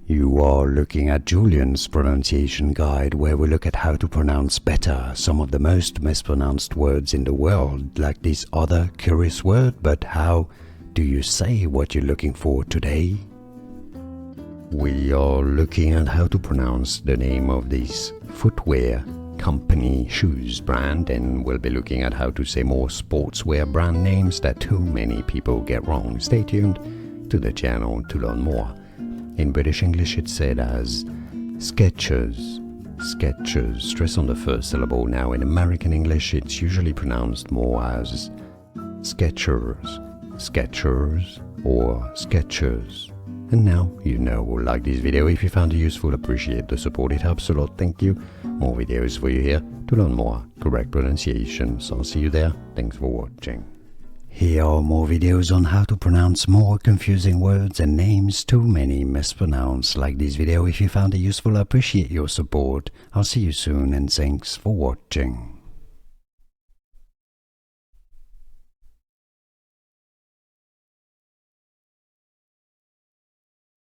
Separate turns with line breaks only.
You are looking at Julian's pronunciation guide, where we look at how to pronounce better some of the most mispronounced words in the world, like this other curious word. But how do you say what you're looking for today? We are looking at how to pronounce the name of this footwear company shoes brand, and we'll be looking at how to say more sportswear brand names that too many people get wrong. Stay tuned to the channel to learn more. In British English it's said as Skechers, Skechers, stress on the first syllable. Now in American English it's usually pronounced more as Skechers, Skechers or Skechers. And now you know. Like this video if you found it useful, appreciate the support, it helps a lot, thank you. More videos for you here to learn more correct pronunciation, so I'll see you there. Thanks for watching. Here are more videos on how to pronounce more confusing words and names too many mispronounced. Like this video if you found it useful, I appreciate your support. I'll see you soon and thanks for watching.